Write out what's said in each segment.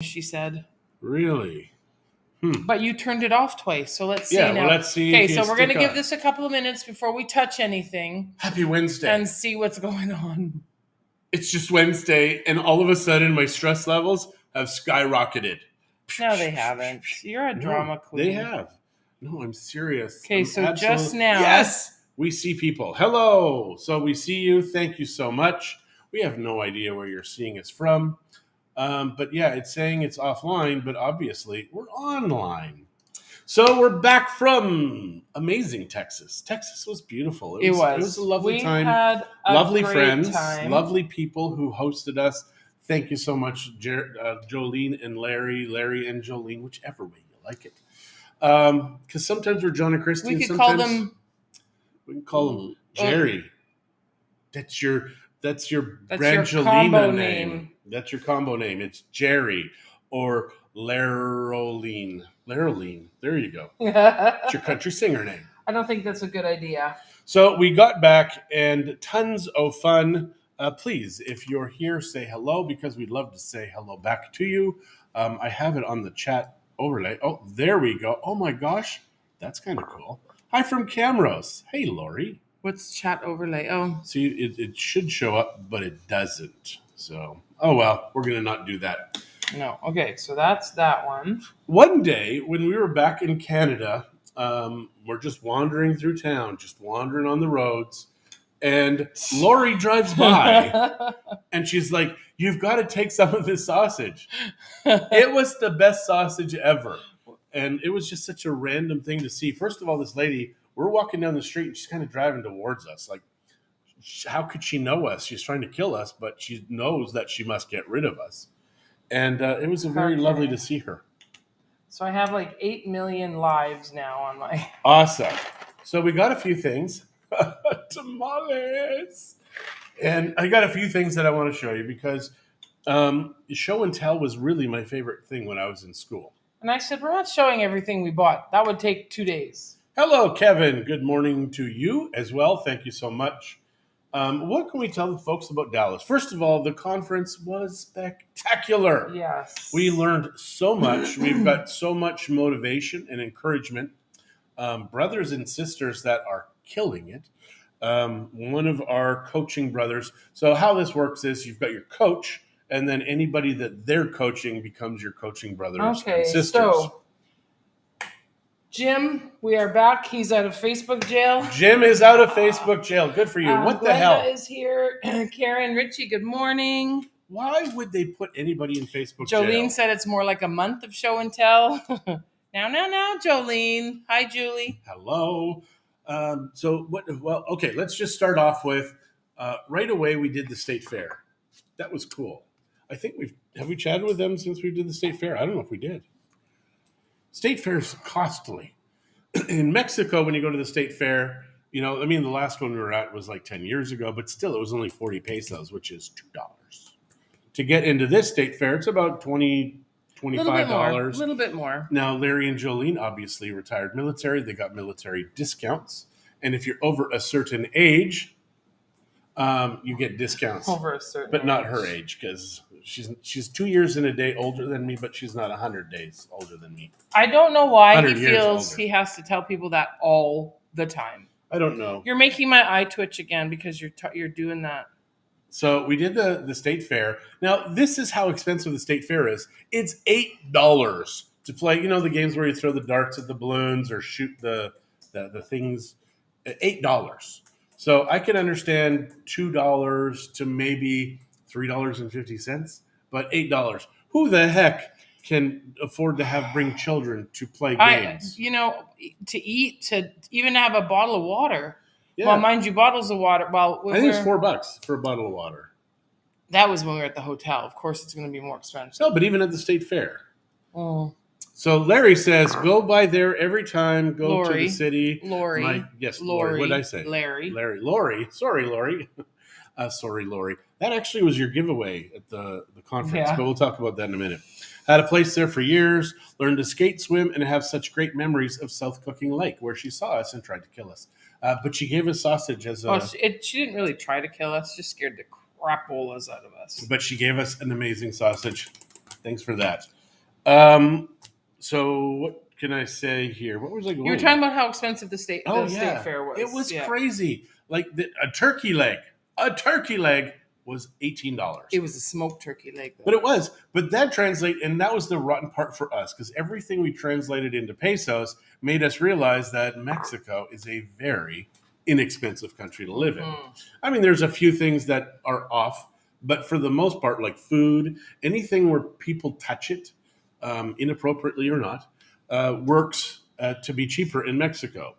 she said. Really? But you turned it off twice, so let's see Yeah, now. well, let's see. Okay, if so you we're going to stick give on. this a couple of minutes before we touch anything Happy Wednesday. and see what's going on. It's just Wednesday, and all of a sudden, my stress levels have skyrocketed. No, they haven't. You're a drama queen. They have. No, I'm serious. Okay, so just now. Yes! We see people. Hello! So we see you. Thank you so much. We have no idea where you're seeing us from. But yeah, it's saying it's offline, but obviously we're online. So we're back from amazing Texas. Texas was beautiful. It was a lovely time. We had a lovely great friends, time. lovely people who hosted us. Thank you so much, Jolene and Larry and Jolene, whichever way you like it. Because sometimes we're John and Christie. We can call them Jerry. That's your Brangelina combo name. That's your combo name. It's Jerry or Laroline. Laroline. There you go. It's your country singer name. I don't think that's a good idea. So we got back and tons of fun. Please, if you're here, say hello because we'd love to say hello back to you. I have it on the chat overlay. Oh, there we go. Oh my gosh, that's kind of cool. Hi from Camrose. Hey, Lori. What's chat overlay? Oh. See, it should show up, but it doesn't. So, oh well, we're going to not do that. No. Okay, so that's that one. One day when we were back in Canada, we're just wandering through town, just wandering on the roads, and Lori drives by, and she's like, "You've got to take some of this sausage." It was the best sausage ever, and it was just such a random thing to see. First of all, this lady, we're walking down the street, and she's kind of driving towards us. Like, how could she know us? She's trying to kill us, but she knows that she must get rid of us. And it was very lovely to see her. So I have like 8 million lives now on my... Awesome. So we got a few things. Tamales. And I got a few things that I want to show you because show and tell was really my favorite thing when I was in school. And I said, we're not showing everything we bought. That would take 2 days. Hello, Kevin. Good morning to you as well. Thank you so much. What can we tell the folks about Dallas? First of all, the conference was spectacular. Yes. We learned so much. We've got so much motivation and encouragement. Brothers and sisters that are killing it. One of our coaching brothers. So how this works is you've got your coach, and then anybody that they're coaching becomes your coaching brothers and sisters. So Jim, we are back. He's out of Facebook jail. Jim is out of Facebook jail. Good for you. What the hell? Glenda is here. Karen, Richie, good morning. Why would they put anybody in Facebook jail? Jolene said it's more like a month of show and tell. Now, Jolene. Hi, Julie. Hello. Okay, let's just start off with right away we did the state fair. That was cool. I think have we chatted with them since we did the state fair? I don't know if we did. State fair is costly. In Mexico, when you go to the state fair, the last one we were at was like 10 years ago, but still it was only 40 pesos, which is $2. To get into this state fair, it's about $20, $25. A little bit more. Now, Larry and Jolene, obviously retired military. They got military discounts. And if you're over a certain age, you get discounts. Over a certain But not her age, because she's 2 years and a day older than me, but she's not 100 days older than me. I don't know why he feels he has to tell people that all the time. I don't know. You're making my eye twitch again because you're doing that. So we did the state fair. Now, this is how expensive the state fair is. It's $8 to play, the games where you throw the darts at the balloons or shoot the things. $8. So I can understand $2 to maybe $3.50, but $8. Who the heck can afford to bring children to play games? To eat, to even have a bottle of water. Yeah. Well, mind you, bottles of water. Well, I think it's $4 for a bottle of water. That was when we were at the hotel. Of course, it's going to be more expensive. No, but even at the state fair. Oh. So Larry says, go by there every time. Go Lori, to the city. Lori. Yes, Lori. What did I say? Larry. Lori. Sorry, Lori. Sorry, Lori. That actually was your giveaway at the conference, but we'll talk about that in a minute. Had a place there for years, learned to skate, swim, and have such great memories of South Cooking Lake, where she saw us and tried to kill us. But she gave us sausage as a... she didn't really try to kill us, just scared the crapolas out of us. But she gave us an amazing sausage. Thanks for that. Um, so what can I say here? What was I going? You were talking about how expensive the Oh state yeah, fair was. it was Yeah. crazy. Like a turkey leg was $18. It was a smoked turkey leg, though. But it was. But that translate, and that was the rotten part for us, because everything we translated into pesos made us realize that Mexico is a very inexpensive country to live in. I mean, there's a few things that are off, but for the most part, like food, anything where people touch it, inappropriately or not, works to be cheaper in Mexico.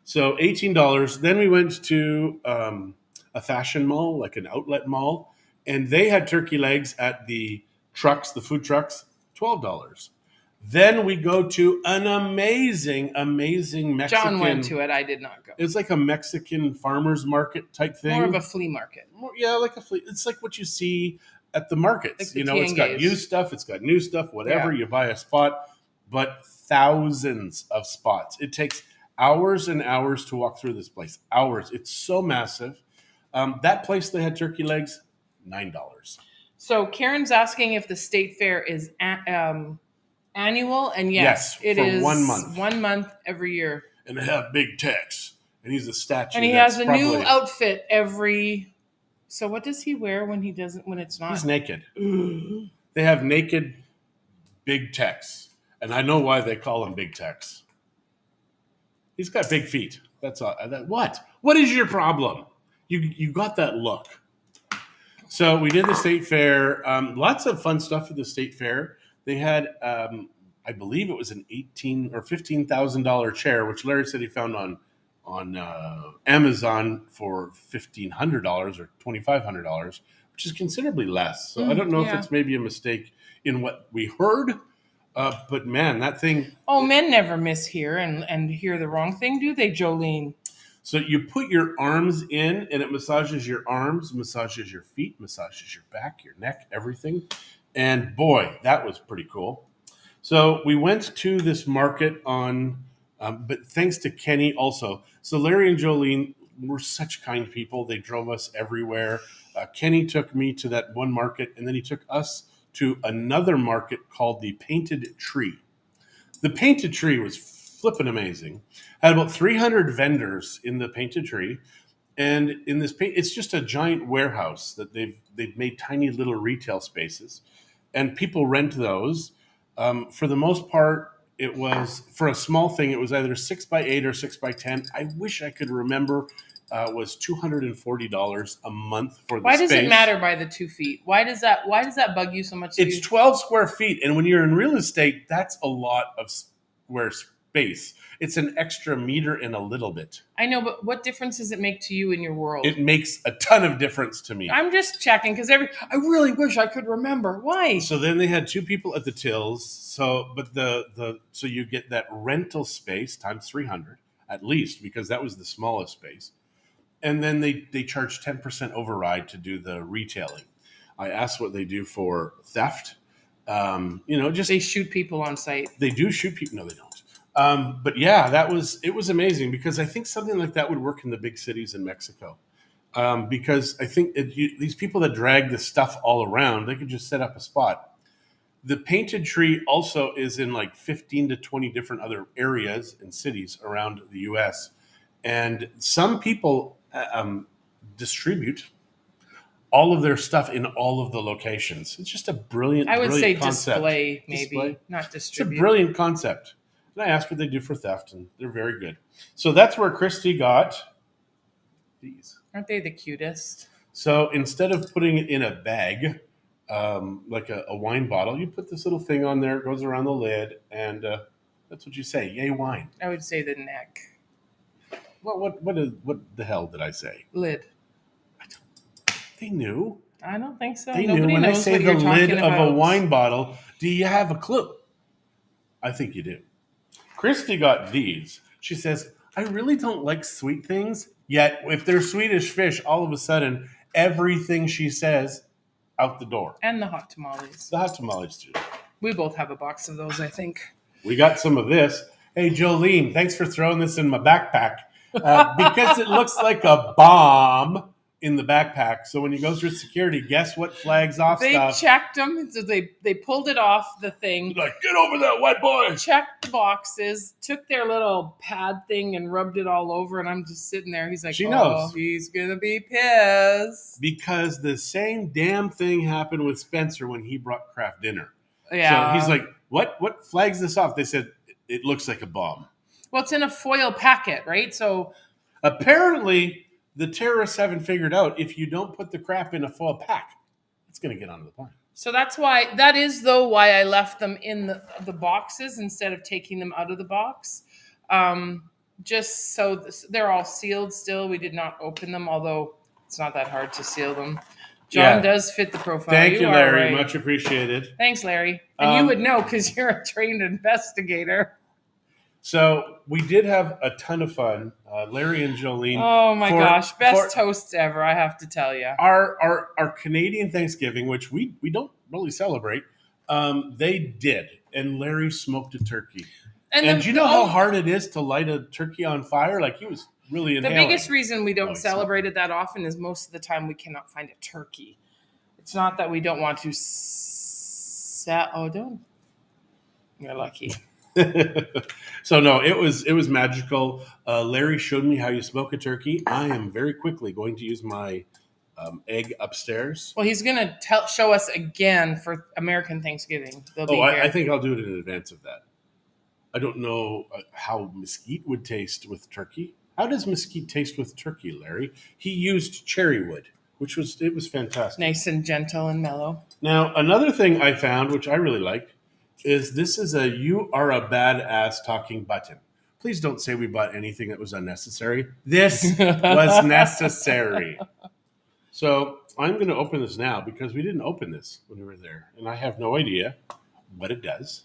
So $18. Then we went to a fashion mall, like an outlet mall, and they had turkey legs at the trucks, the food trucks, $12. Then we go to an amazing Mexican. John went to it. I did not go. It's like a Mexican farmers market type thing. More of a flea market. Yeah, like a flea. It's like what you see at the markets. Like the It's got tianguis. used stuff, it's got new stuff, whatever. Yeah. You buy a spot, but thousands of spots. It takes hours and hours to walk through this place. Hours. It's so massive. That place, they had turkey legs, $9. So Karen's asking if the state fair is annual, and yes, it for is 1 month. 1 month every year. And they have Big Tex, and he's a statue. And he that's has a new outfit every. So what does he wear when he doesn't? When it's not? He's naked. They have naked Big Tex, and I know why they call him Big Tex. He's got big feet. That's all. What? What is your problem? You got that look. So we did the state fair. Lots of fun stuff at the state fair. They had, I believe it was an $18,000 or $15,000 chair, which Larry said he found on Amazon for $1,500 or $2,500, which is considerably less. So I don't know if it's maybe a mistake in what we heard. But man, that thing. Oh, men never mishear and hear the wrong thing, do they, Jolene? So you put your arms in, and it massages your arms, massages your feet, massages your back, your neck, everything. And boy, that was pretty cool. So we went to this market on, but thanks to Kenny also. So Larry and Jolene were such kind people. They drove us everywhere. Kenny took me to that one market, and then he took us to another market called the Painted Tree. The Painted Tree was flippin' amazing. Had about 300 vendors in the Painted Tree, and in this it's just a giant warehouse that they've made tiny little retail spaces, and people rent those. For the most part, it was for a small thing. It was either 6x8 or 6x10. I wish I could remember. Was $240 a month for the Why space. does it matter by the 2 feet? Why does that bug you so much? It's 12 square feet, and when you're in real estate, that's a lot of square space. It's an extra meter and a little bit. I know, but what difference does it make to you in your world? It makes a ton of difference to me. I'm just checking because I really wish I could remember. Why? So then they had 2 people at the tills. So, but so you get that rental space times 300 at least, because that was the smallest space. And then they charge 10% override to do the retailing. I asked what they do for theft. Just they shoot people on site. They do shoot people. No, they don't. But yeah, it was amazing, because I think something like that would work in the big cities in Mexico. Because I think these people that drag the stuff all around, they could just set up a spot. The Painted Tree also is in like 15 to 20 different other areas and cities around the U.S. And some people distribute all of their stuff in all of the locations. It's just a brilliant, I would say concept. Display, maybe, not distribute. It's a brilliant concept. And I asked what they do for theft, and they're very good. So that's where Christie got these. Aren't they the cutest? So instead of putting it in a bag, like a wine bottle, you put this little thing on there. It goes around the lid, and that's what you say. Yay, wine. I would say the neck. What the hell did I say? Lid. They knew. I don't think so. They Nobody knew when I knows say what the you're lid talking of a about. wine bottle. Do you have a clue? I think you do. Christy got these. She says, I really don't like sweet things, yet if they're Swedish fish, all of a sudden, everything she says, out the door. And the hot tamales. The hot tamales too. We both have a box of those, I think. We got some of this. Hey, Jolene, thanks for throwing this in my backpack. Because it looks like a bomb, in the backpack. So when he goes through security, guess what flags off They stuff? checked them, so they pulled it off the thing. He's like, get over that white boy. Checked the boxes, took their little pad thing and rubbed it all over, and I'm just sitting there. He's like, She knows. He's gonna be pissed. Because the same damn thing happened with Spencer when he brought Kraft dinner. Yeah. So he's like, what flags this off? They said, it looks like a bomb. Well, it's in a foil packet, right? So apparently the terrorists haven't figured out if you don't put the crap in a foil pack, it's going to get onto the plane. So why I left them in the boxes instead of taking them out of the box. Just so they're all sealed still. We did not open them, although it's not that hard to seal them. John does fit the profile. Thank you, Larry. Right. Much appreciated. Thanks, Larry. And you would know because you're a trained investigator. So we did have a ton of fun. Larry and Jolene. Oh my gosh. Best hosts ever, I have to tell you. Our Canadian Thanksgiving, which we don't really celebrate, they did. And Larry smoked a turkey. And do you know how hard it is to light a turkey on fire? Like, he was really inhaling. The biggest reason we don't celebrate it that often is most of the time we cannot find a turkey. It's not that we don't want to don't. You're lucky. So no, it was magical. Larry showed me how you smoke a turkey. I am very quickly going to use my egg upstairs. Well, he's going to show us again for American Thanksgiving. I think I'll do it in advance of that. I don't know how mesquite would taste with turkey. How does mesquite taste with turkey, Larry? He used cherry wood, which was fantastic. Nice and gentle and mellow. Now, another thing I found, which I really like, is this is a "you are a badass" talking button. Please don't say we bought anything that was unnecessary. This was necessary. So I'm going to open this now because we didn't open this when we were there. And I have no idea what it does.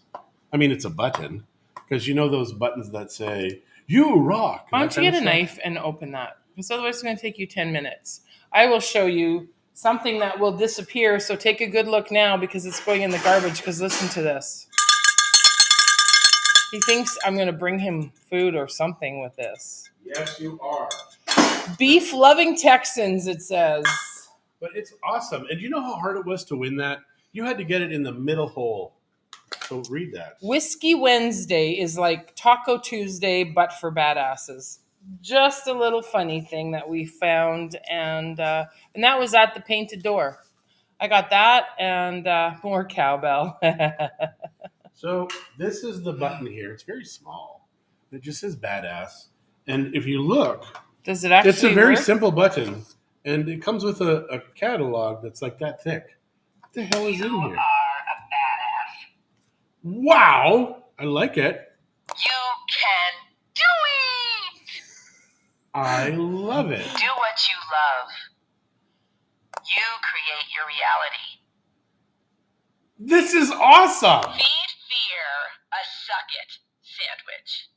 I mean, it's a button because you know those buttons that say, "You rock." Why don't you get a knife and open that? Because otherwise it's going to take you 10 minutes. I will show you something that will disappear. So take a good look now because it's going in the garbage. Because listen to this. He thinks I'm going to bring him food or something with this. Yes, you are. Beef-loving Texans, it says. But it's awesome. And do you know how hard it was to win that? You had to get it in the middle hole. So read that. Whiskey Wednesday is like Taco Tuesday, but for badasses. Just a little funny thing that we found. And that was at the Painted Door. I got that and more cowbell. So this is the button here. It's very small. It just says badass. And if you look, does it actually it's a very work? simple button. And it comes with a catalog that's like that thick. What the hell is in here? You are a badass. Wow. I like it. You can do it. I love it. Do what you love. You create your reality. This is awesome. Feed fear a suck it sandwich.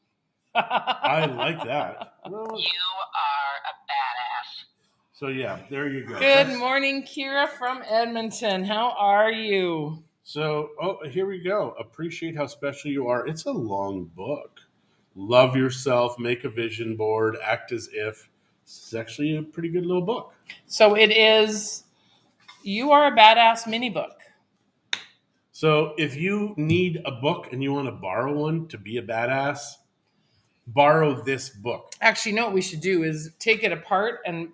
I like that. Well, You are a badass. so yeah, there you go. Good morning, Kira from Edmonton. How are you? So, here we go. Appreciate how special you are. It's a long book. Love yourself, make a vision board, act as if. This is actually a pretty good little book. So it is You Are a Badass mini book. So if you need a book and you want to borrow one to be a badass, borrow this book. Actually, you know what we should do is take it apart and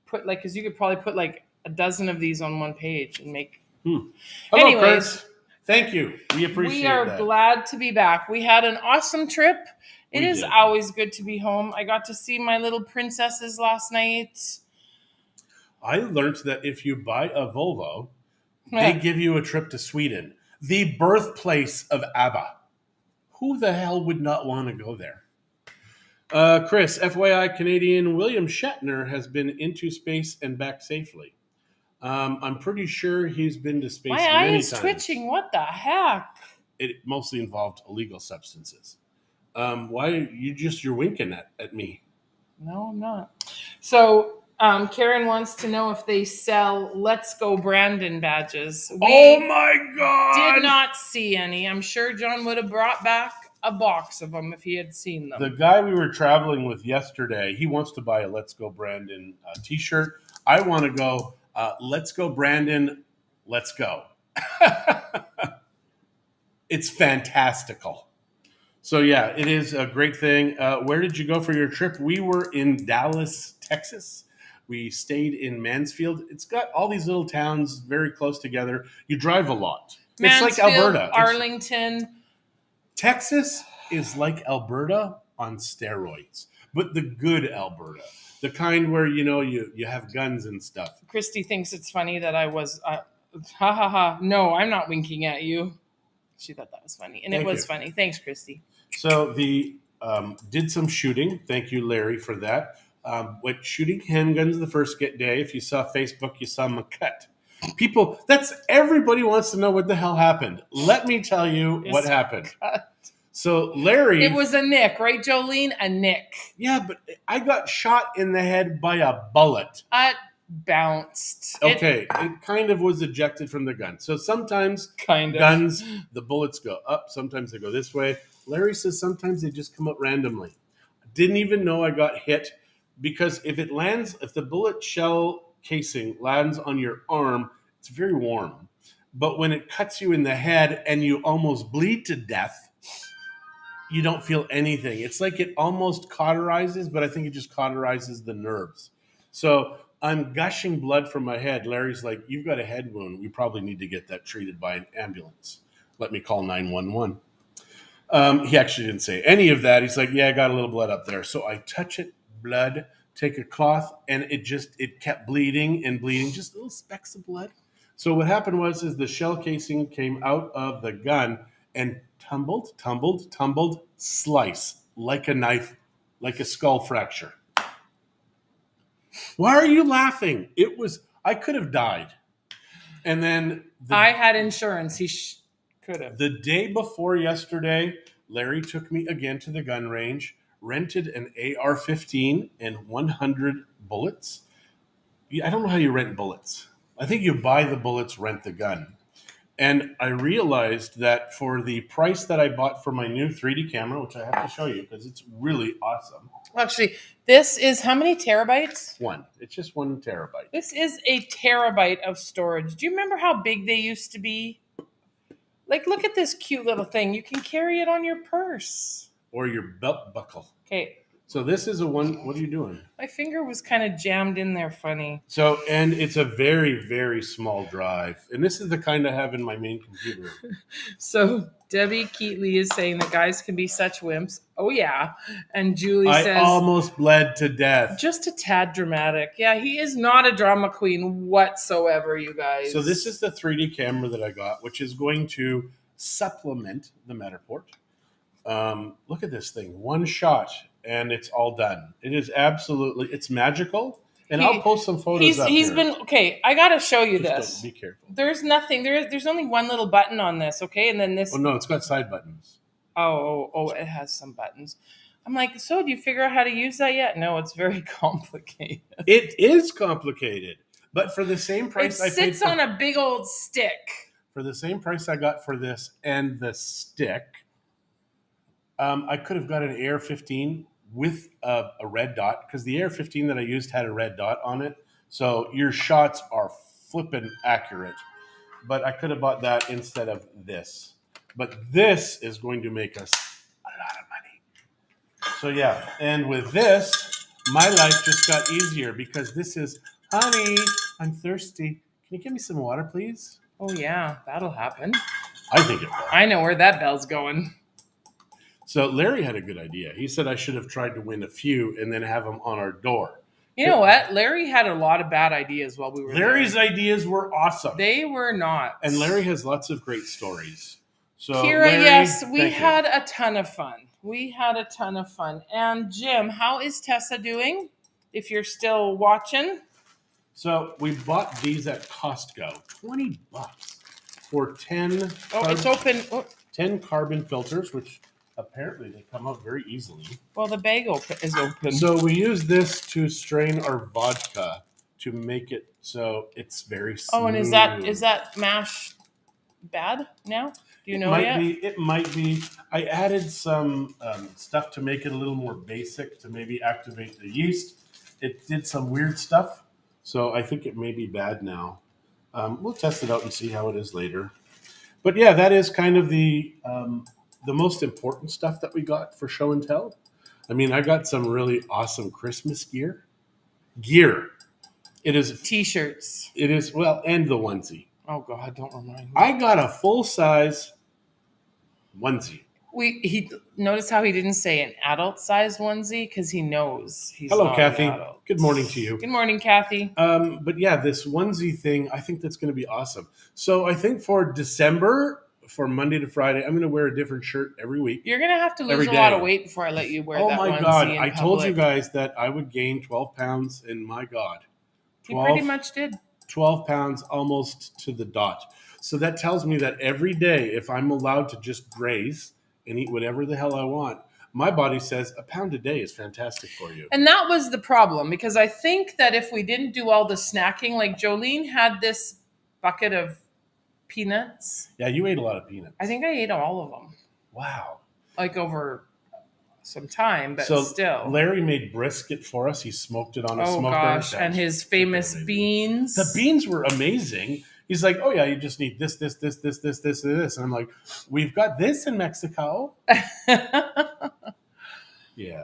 put because you could probably put like a dozen of these on one page and make. Hello, Anyways, Chris. Thank you. We appreciate that. We are glad to be back. We had an awesome trip. It is always good to be home. I got to see my little princesses last night. I learned that if you buy a Volvo, they give you a trip to Sweden, the birthplace of ABBA. Who the hell would not want to go there? Chris, FYI, Canadian William Shatner has been into space and back safely. I'm pretty sure he's been to space many times. My eye is twitching. What the heck? It mostly involved illegal substances. Why you're winking at me? No, I'm not. So Karen wants to know if they sell Let's Go Brandon badges. Oh my God! Did not see any. I'm sure John would have brought back a box of them if he had seen them. The guy we were traveling with yesterday, he wants to buy a Let's Go Brandon t-shirt. I want to go. Let's go, Brandon. Let's go. It's fantastical. So yeah, it is a great thing. Where did you go for your trip? We were in Dallas, Texas. We stayed in Mansfield. It's got all these little towns very close together. You drive a lot. It's like Mansfield, Alberta. Arlington. Texas is like Alberta on steroids, but the good Alberta, the kind where you have guns and stuff. Christie thinks it's funny that I was, ha ha ha. No, I'm not winking at you. She thought that was funny, and Thank it was you. funny. Thanks, Christie. So the did some shooting. Thank you, Larry, for that. Went shooting handguns the first day. If you saw Facebook, you saw McCut. People, everybody wants to know what the hell happened. Let me tell you what happened. So Larry, It was a nick, right, Jolene? A nick. yeah, but I got shot in the head by a bullet. It bounced. Okay, it kind of was ejected from the gun. So sometimes Kind of. guns, the bullets go up. Sometimes they go this way. Larry says sometimes they just come out randomly. Didn't even know I got hit because if the bullet shell casing lands on your arm, it's very warm. But when it cuts you in the head and you almost bleed to death, you don't feel anything. It's like it almost cauterizes, but I think it just cauterizes the nerves. So I'm gushing blood from my head. Larry's like, "You've got a head wound. We probably need to get that treated by an ambulance. Let me call 911." He actually didn't say any of that. He's like, "Yeah, I got a little blood up there." So I touch it, blood, take a cloth, and it kept bleeding and bleeding, just little specks of blood. So what happened is the shell casing came out of the gun and tumbled, slice like a knife, like a skull fracture. Why are you laughing? I could have died. And then I had insurance. He could have. the day before yesterday, Larry took me again to the gun range, rented an AR-15 and 100 bullets. I don't know how you rent bullets. I think you buy the bullets, rent the gun. And I realized that for the price that I bought for my new 3D camera, which I have to show you because it's really awesome. Actually, this is how many terabytes? It's just 1 terabyte. This is a terabyte of storage. Do you remember how big they used to be? Like, look at this cute little thing. You can carry it on your purse. Or your belt buckle. Okay. So this is what are you doing? My finger was kind of jammed in there funny. So, and it's a very, very small drive. And this is the kind I have in my main computer. So Debbie Keatley is saying that guys can be such wimps. Oh, yeah. And Julie I says, almost bled to death. just a tad dramatic. Yeah, he is not a drama queen whatsoever, you guys. So this is the 3D camera that I got, which is going to supplement the Matterport. Look at this thing. 1 shot, and it's all done. It is it's magical. And I'll post some photos up He's here. been, okay, I got to show you Just this. be careful. There's nothing, there's only one little button on this, okay? And then this. Oh, no, it's got side buttons. Oh, it has some buttons. I'm like, so do you figure out how to use that yet? No, it's very complicated. It is complicated. But for the same price It sits on a big old stick. For the same price I got for this and the stick, I could have got an AR-15 with a red dot because the AR-15 that I used had a red dot on it. So your shots are flippin' accurate. But I could have bought that instead of this. But this is going to make us a lot of money. So yeah, and with this, my life just got easier because this is, honey, I'm thirsty. Can you give me some water, please? Oh, yeah, that'll happen. I think it will. I know where that bell's going. So Larry had a good idea. He said I should have tried to win a few and then have them on our door. You know what? Larry had a lot of bad ideas while we were Larry's there. ideas were awesome. They were not. And Larry has lots of great stories. So Kira, Larry, yes, we thank you. had a ton of fun. And Jim, how is Tessa doing? If you're still watching. So we bought these at Costco. $20 for 10 It's open. Oh, 10 carbon filters, which apparently they come out very easily. well, the bag is open. So we use this to strain our vodka to make it so it's very smooth. Oh, and is that mash bad now? Do you know yet? It might be. I added some stuff to make it a little more basic to maybe activate the yeast. It did some weird stuff. So I think it may be bad now. We'll test it out and see how it is later. But yeah, that is kind of the most important stuff that we got for show and tell. I mean, I got some really awesome Christmas gear. Gear. It is. T-shirts. It is well, and the onesie. Oh God, don't remind me. I got a full size onesie. He notice how he didn't say an adult size onesie because he knows he's Hello, not Kathy. an adult. Good morning to you. Good morning, Kathy. But yeah, this onesie thing, I think that's going to be awesome. So I think for December, for Monday to Friday, I'm going to wear a different shirt every week. You're gonna have to lose Every a lot day. of weight before I let you wear Oh that my onesie God. in I told you public. guys that I would gain 12 pounds, and my God. He pretty much did. 12 pounds almost to the dot. So that tells me that every day, if I'm allowed to just graze and eat whatever the hell I want, my body says a pound a day is fantastic for you. And that was the problem because I think that if we didn't do all the snacking, like Jolene had this bucket of peanuts. Yeah, you ate a lot of peanuts. I think I ate all of them, Wow. like over some time, but So still. Larry made brisket for us. He smoked it on a Oh smoker. gosh, That and was his freaking famous amazing. beans. The beans were amazing. He's like, oh yeah, you just need this, this, this, this, this, this, and this. And I'm like, we've got this in Mexico. Yeah.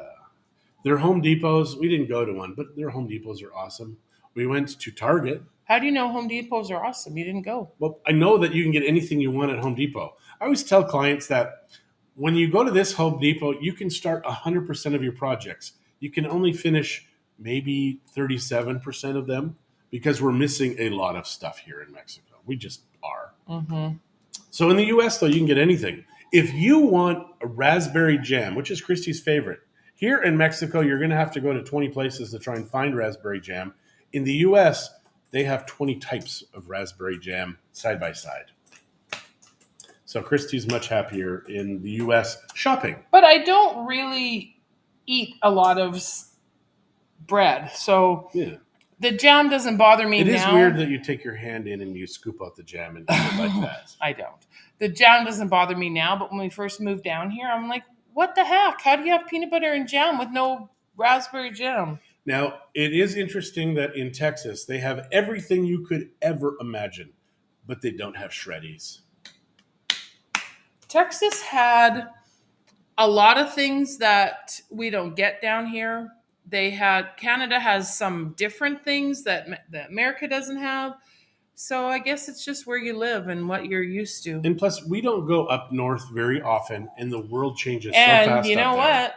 Their Home Depots, we didn't go to one, but their Home Depots are awesome. We went to Target. How do you know Home Depots are awesome? You didn't go. Well, I know that you can get anything you want at Home Depot. I always tell clients that when you go to this Home Depot, you can start 100% of your projects. You can only finish maybe 37% of them because we're missing a lot of stuff here in Mexico. We just are. Mm-hmm. So in the US, though, you can get anything. If you want a raspberry jam, which is Christie's favorite, here in Mexico, you're going to have to go to 20 places to try and find raspberry jam. In the US, they have 20 types of raspberry jam side by side. So Christie's much happier in the US shopping. But I don't really eat a lot of bread, so Yeah. the jam doesn't bother me It now. is weird that you take your hand in and you scoop out the jam and eat it like that. I don't. The jam doesn't bother me now, but when we first moved down here, I'm like, what the heck? How do you have peanut butter and jam with no raspberry jam? Now, it is interesting that in Texas, they have everything you could ever imagine, but they don't have Shreddies. Texas had a lot of things that we don't get down here. Canada has some different things that America doesn't have. So I guess it's just where you live and what you're used to. And plus, we don't go up north very often, and the world changes so And fast. you know up there.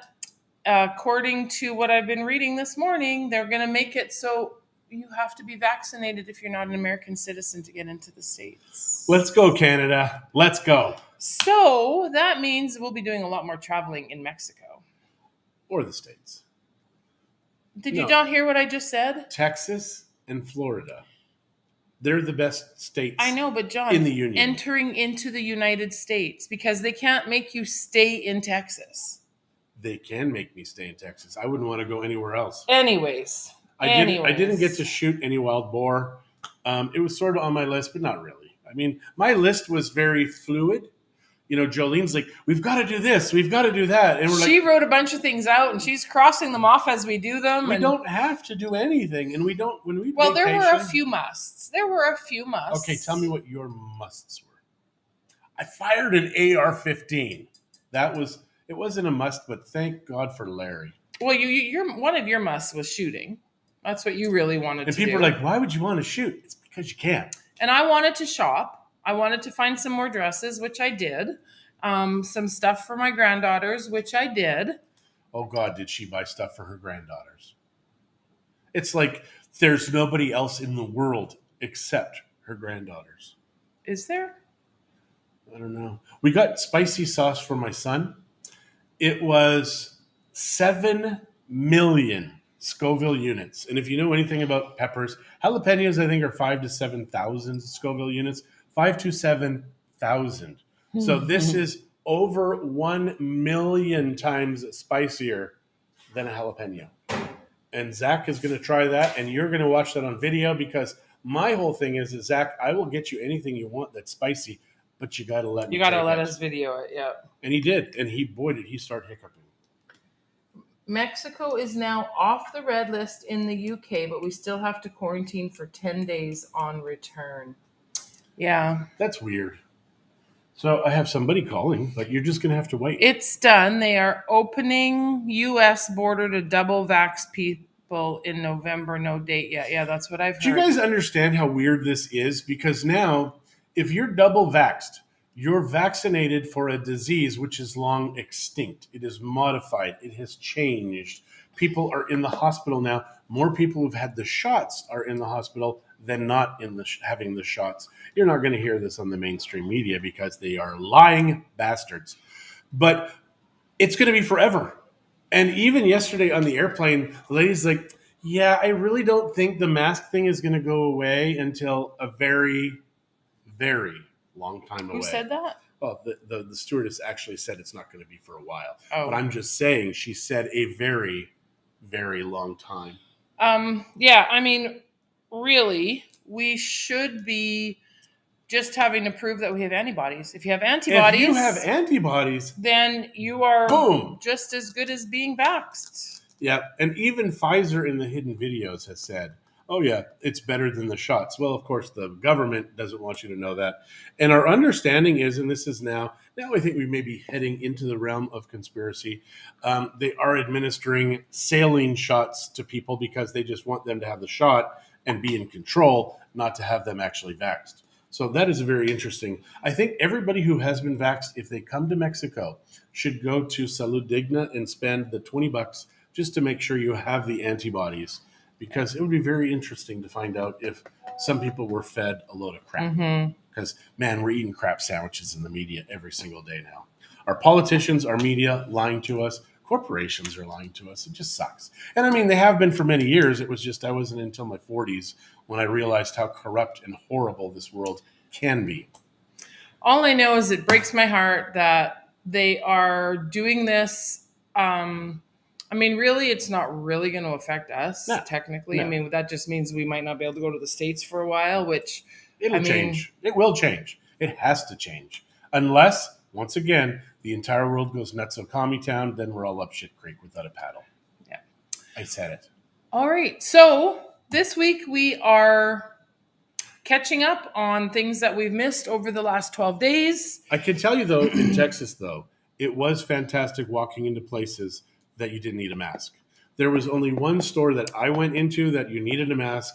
what? According to what I've been reading this morning, they're going to make it so you have to be vaccinated if you're not an American citizen to get into the States. Let's go, Canada. Let's go. So that means we'll be doing a lot more traveling in Mexico. Or the States. Did you No. not hear what I just said? Texas and Florida. They're the best states. I know, but John, in the union. entering into the United States because they can't make you stay in Texas. They can make me stay in Texas. I wouldn't want to go anywhere else. Anyways. I didn't get to shoot any wild boar. It was sort of on my list, but not really. I mean, my list was very fluid. You know, Jolene's like, we've got to do this, we've got to do that. And we're She like, wrote a bunch of things out and she's crossing them off as we do them. we and don't have to do anything. And we don't, when we Well, there were a vacation- few musts. There were a few musts. Okay, tell me what your musts were. I fired an AR-15. It wasn't a must, but thank God for Larry. Well, your one of your musts was shooting. That's what you really wanted And to do. people are like, why would you want to shoot? It's because you can. And I wanted to shop. I wanted to find some more dresses, which I did. Some stuff for my granddaughters, which I did. Oh, God, did she buy stuff for her granddaughters? It's like there's nobody else in the world except her granddaughters. Is there? I don't know. We got spicy sauce for my son. It was 7 million Scoville units. And if you know anything about peppers, jalapenos, I think, are 5,000 to 7,000 Scoville units. 5,000 to 7,000. So this is over 1 million times spicier than a jalapeno. And Zach is going to try that, and you're going to watch that on video because my whole thing is, Zach, I will get you anything you want that's spicy, but you got to let me. You got to take let it. us video it, yeah. And he did, and he started hiccuping. Mexico is now off the red list in the UK, but we still have to quarantine for 10 days on return. Yeah. That's weird. So I have somebody calling, but you're just going to have to wait. It's done. They are opening U.S. border to double vax people in November. No date yet. Yeah, that's what I've heard. Do you guys understand how weird this is? Because now, if you're double vaxxed, you're vaccinated for a disease which is long extinct. It is modified. It has changed. People are in the hospital now. More people who've had the shots are in the hospital than not in the having the shots. You're not going to hear this on the mainstream media because they are lying bastards. But it's going to be forever. And even yesterday on the airplane, the lady's like, yeah, I really don't think the mask thing is going to go away until a very, very long time away. Who said that? Well, the stewardess actually said it's not going to be for a while. Oh. But I'm just saying, she said a very, very long time. Yeah, I mean, really, we should be just having to prove that we have antibodies. If you have antibodies, If you have antibodies, then you are boom, just as good as being vaxxed. Yeah, and even Pfizer in the hidden videos has said, oh yeah, it's better than the shots. Well, of course, the government doesn't want you to know that. And our understanding is, and this is now I think we may be heading into the realm of conspiracy, they are administering saline shots to people because they just want them to have the shot and be in control, not to have them actually vaxxed. So that is very interesting. I think everybody who has been vaxxed, if they come to Mexico, should go to Salud Digna and spend the $20 just to make sure you have the antibodies, because it would be very interesting to find out if some people were fed a load of crap. Because, man, we're eating crap sandwiches in the media every single day now. Our politicians, our media lying to us. Corporations are lying to us. It just sucks. And, I mean, they have been for many years. It was just I wasn't until my 40s when I realized how corrupt and horrible this world can be. All I know is it breaks my heart that they are doing this. I mean, really, it's not really going to affect us, technically. No. I mean, that just means we might not be able to go to the States for a while, which... It'll change. It will change. It has to change. Unless, once again, the entire world goes nuts on commie town, then we're all up shit creek without a paddle. Yeah. I said it. All right. So this week we are catching up on things that we've missed over the last 12 days. I can tell you, though, in Texas, though, it was fantastic walking into places that you didn't need a mask. There was only one store that I went into that you needed a mask,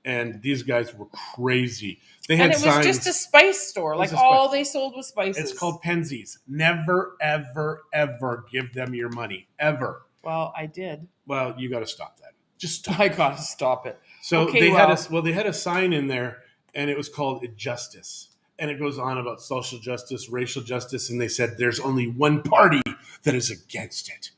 and these guys were crazy. They had signs. And it was just a spice store. Like, all they sold was spices. It's called Penzies. Never, ever, ever give them your money. Ever. Well, I did. Well, you got to stop that. Just stop. I got to stop it. So okay, they had a sign in there, and it was called Justice. And it goes on about social justice, racial justice, and they said there's only one party that is against it.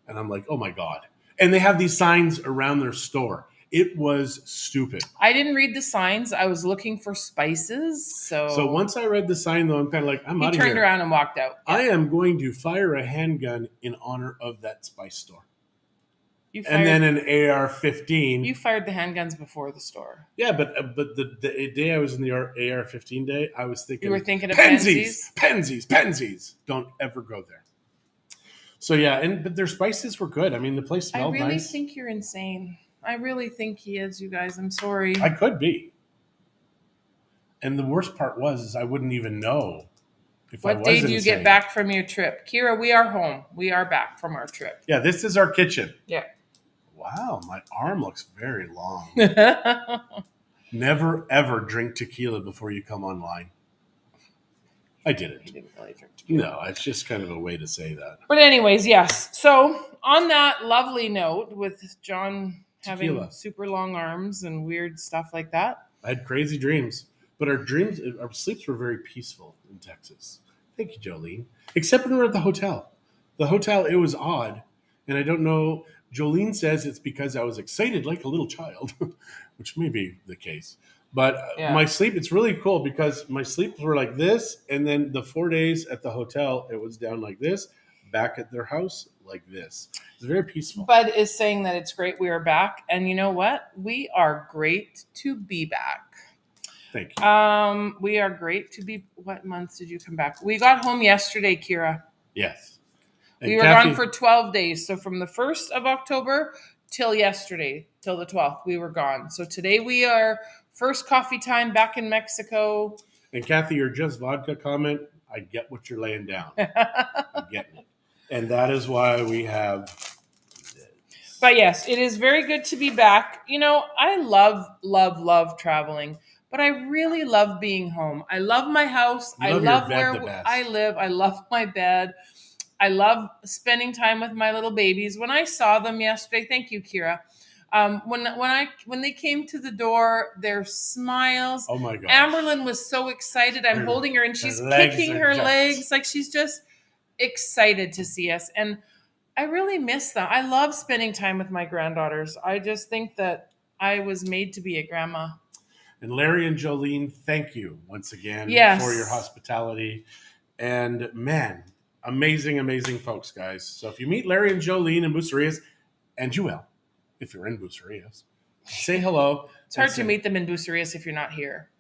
And I'm like, oh my God. And they have these signs around their store. It was stupid. I didn't read the signs. I was looking for spices. So once I read the sign, though, I'm kind of like, I'm out of here. He turned around and walked out. I am going to fire a handgun in honor of that spice store. And then an AR-15. You fired the handguns before the store. Yeah, but the day I was in the AR-15 day, I was thinking... You were thinking of Penzies. Don't ever go there. So, yeah, but their spices were good. I mean, the place smelled nice. I really think you're insane. I really think he is, you guys. I'm sorry. I could be. And the worst part was I wouldn't even know if I was insane. What day do you get back from your trip? Kira, we are home. We are back from our trip. Yeah, this is our kitchen. Yeah. Wow, my arm looks very long. Never, ever drink tequila before you come online. I didn't. He didn't really drink tequila. No, it's just kind of a way to say that. But anyways, yes. So on that lovely note with John having super long arms and weird stuff like that. I had crazy dreams. But our sleeps were very peaceful in Texas. Thank you, Jolene. Except when we were at the hotel. The hotel, it was odd. And I don't know... Jolene says it's because I was excited like a little child, which may be the case. But my sleep, it's really cool because my sleeps were like this. And then the 4 days at the hotel, it was down like this. Back at their house, like this. It's very peaceful. Bud is saying that it's great we are back. And you know what? We are great to be back. Thank you. We are great to be... What month did you come back? We got home yesterday, Kira. Yes. And We were Kathy, gone for 12 days. So from the 1st of October till yesterday, till the 12th, we were gone. So today we are first coffee time back in Mexico. and Kathy, your just vodka comment, I get what you're laying down. I'm getting it. And that is why we have this. But yes, it is very good to be back. You know, I love traveling, but I really love being home. I love my house. You I love your love bed where the best. I live. I love my bed. I love spending time with my little babies. When I saw them yesterday, thank you, Kira. When they came to the door, their smiles. Oh my gosh. Amberlyn was so excited. I'm holding her, and she's kicking her legs like she's just excited to see us. And I really miss them. I love spending time with my granddaughters. I just think that I was made to be a grandma. And Larry and Jolene, thank you once again Yes. for your hospitality. And man, amazing, amazing folks, guys. So if you meet Larry and Jolene in Bucerias, and you will, if you're in Bucerias, say hello. It's hard to meet them in Bucerias if you're not here.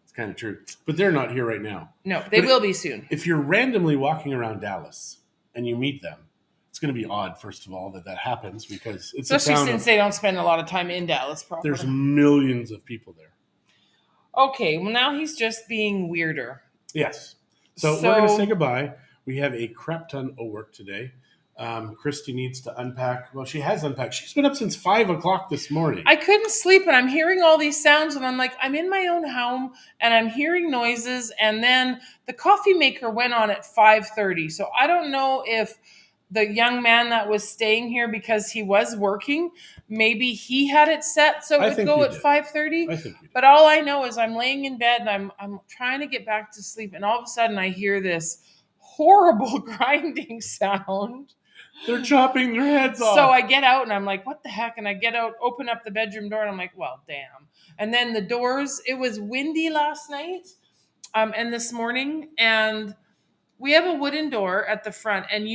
It's kind of true. But they're not here right now. No, they will be soon. If you're randomly walking around Dallas and you meet them, it's going to be odd, first of all, that happens because it's especially a town since they don't spend a lot of time in Dallas proper. There's millions of people there. Okay, well now he's just being weirder. Yes. So we're going to say goodbye. We have a crap ton of work today. Christie needs to unpack. Well, she has unpacked. She's been up since 5 o'clock this morning. I couldn't sleep, and I'm hearing all these sounds, and I'm like, I'm in my own home, and I'm hearing noises, and then the coffee maker went on at 5:30. So I don't know if the young man that was staying here, because he was working, maybe he had it set so it would go at 5:30. I think you did. But all I know is I'm laying in bed, and I'm trying to get back to sleep, and all of a sudden I hear this horrible grinding sound. They're chopping their heads off. So I get out and I'm like, what the heck? And I get out, open up the bedroom door, and I'm like, well, damn. And then the doors, it was windy last night and this morning. And we have a wooden door at the front, and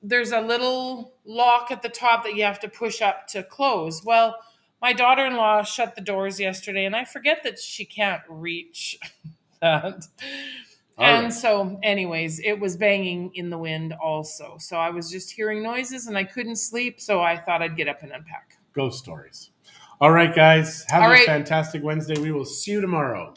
there's a little lock at the top that you have to push up to close. Well, my daughter-in-law shut the doors yesterday, and I forget that she can't reach that. And so, anyways, it was banging in the wind also. So I was just hearing noises and I couldn't sleep. So I thought I'd get up and unpack. Ghost stories. All right, guys. Have a fantastic Wednesday. We will see you tomorrow.